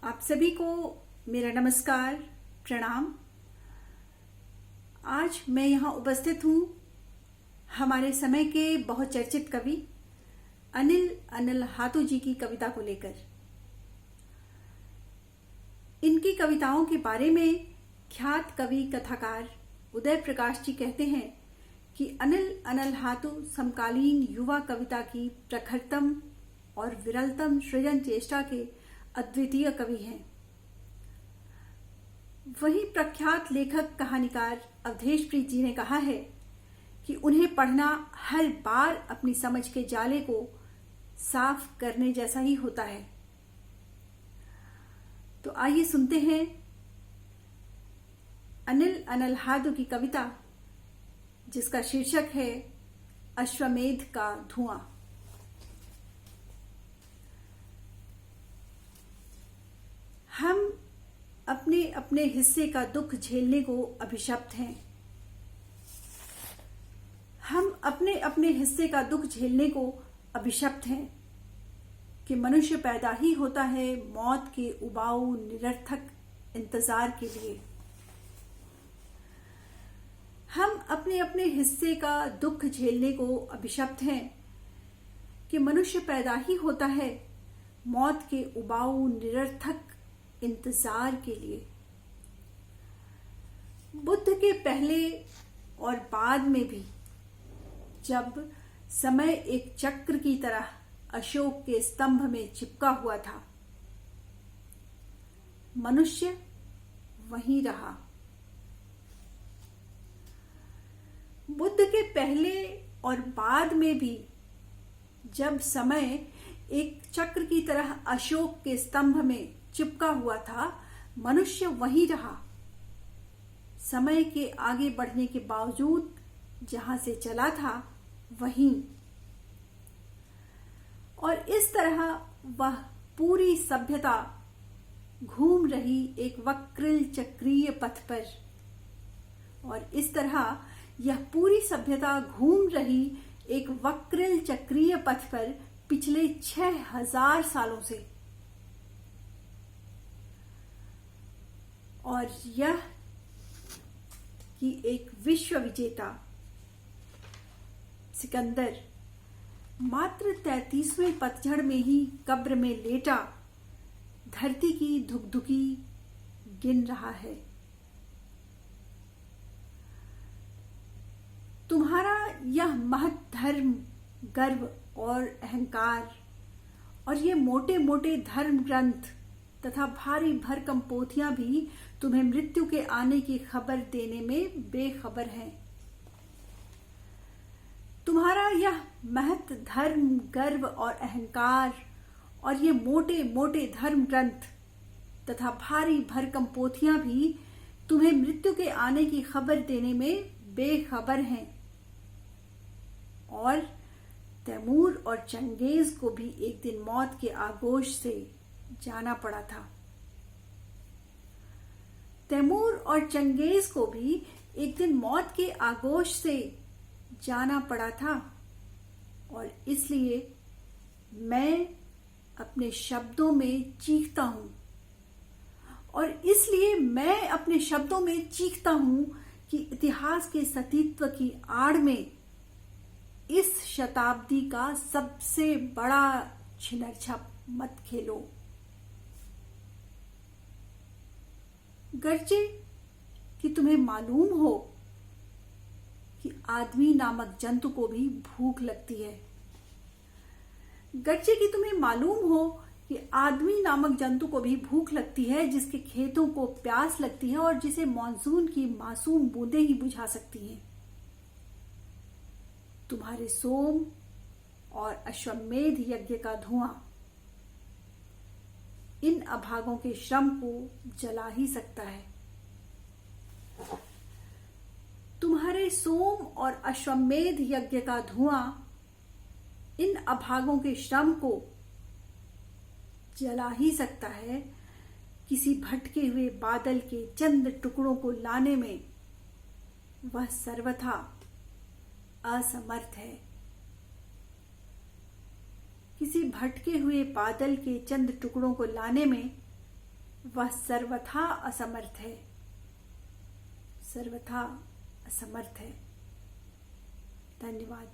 आप सभी को मेरा नमस्कार, प्रणाम। आज मैं यहाँ उपस्थित हूँ हमारे समय के बहुत चर्चित कवि अनिल हाथू जी की कविता को लेकर। इनकी कविताओं के बारे में ख्यात कवि कथाकार उदय प्रकाश जी कहते हैं कि अनिल हाथू समकालीन युवा कविता की प्रखरतम और विरलतम सृजन चेष्टा के अद्वितीय कवि हैं। वहीं प्रख्यात लेखक कहानीकार अवधेश प्रीत जी ने कहा है कि उन्हें पढ़ना हर बार अपनी समझ के जाले को साफ करने जैसा ही होता है। तो आइए सुनते हैं अनिल हाथू की कविता, जिसका शीर्षक है अश्वमेध का धुआं। हम अपने अपने हिस्से का दुख झेलने को अभिशप्त हैं। हम अपने अपने हिस्से का दुख झेलने को अभिशप्त हैं कि मनुष्य पैदा ही होता है मौत के उबाऊ निरर्थक इंतजार के लिए। हम अपने अपने हिस्से का दुख झेलने को अभिशप्त हैं कि मनुष्य पैदा ही होता है मौत के उबाऊ निरर्थक इंतजार के लिए। बुद्ध के पहले और बाद में भी जब समय एक चक्र की तरह अशोक के स्तंभ में चिपका हुआ था, मनुष्य वहीं रहा। बुद्ध के पहले और बाद में भी जब समय एक चक्र की तरह अशोक के स्तंभ में चिपका हुआ था, मनुष्य वहीं रहा। समय के आगे बढ़ने के बावजूद जहां से चला था वहीं। और इस तरह वह पूरी सभ्यता घूम रही एक वक्र चक्रीय पथ पर, और इस तरह यह पूरी सभ्यता घूम रही एक वक्र चक्रीय पथ पर पिछले 6000 सालों से। और यह कि एक विश्व विजेता सिकंदर मात्र 33वें पतझड़ में ही कब्र में लेटा धरती की धुकधुकी गिन रहा है। तुम्हारा यह महत धर्म, गर्व और अहंकार और ये मोटे मोटे धर्म ग्रंथ तथा भारी भरकम पोथियां भी तुम्हें मृत्यु के आने की खबर देने में बेखबर हैं। तुम्हारा यह महत धर्म, गर्व और अहंकार और ये मोटे मोटे धर्म ग्रंथ तथा भारी भरकम पोथियां भी तुम्हें मृत्यु के आने की खबर देने में बेखबर हैं। और तैमूर और चंगेज को भी एक दिन मौत के आगोश से जाना पड़ा था। तैमूर और चंगेज को भी एक दिन मौत के आगोश से जाना पड़ा था। और इसलिए मैं अपने शब्दों में चीखता हूं, और इसलिए मैं अपने शब्दों में चीखता हूं कि इतिहास के सतीत्व की आड़ में इस शताब्दी का सबसे बड़ा छिनरछप मत खेलो। गर्जे कि तुम्हें मालूम हो कि आदमी नामक जंतु को भी भूख लगती है। गर्जे कि तुम्हें मालूम हो कि आदमी नामक जंतु को भी भूख लगती है, जिसके खेतों को प्यास लगती है और जिसे मॉनसून की मासूम बूंदें ही बुझा सकती हैं। तुम्हारे सोम और अश्वमेध यज्ञ का धुआं इन अभागों के श्रम को जला ही सकता है। तुम्हारे सोम और अश्वमेध यज्ञ का धुआं इन अभागों के श्रम को जला ही सकता है। किसी भटके हुए बादल के चंद टुकड़ों को लाने में वह सर्वथा असमर्थ है। किसी भटके हुए बादल के चंद टुकड़ों को लाने में वह सर्वथा असमर्थ है, सर्वथा असमर्थ है। धन्यवाद।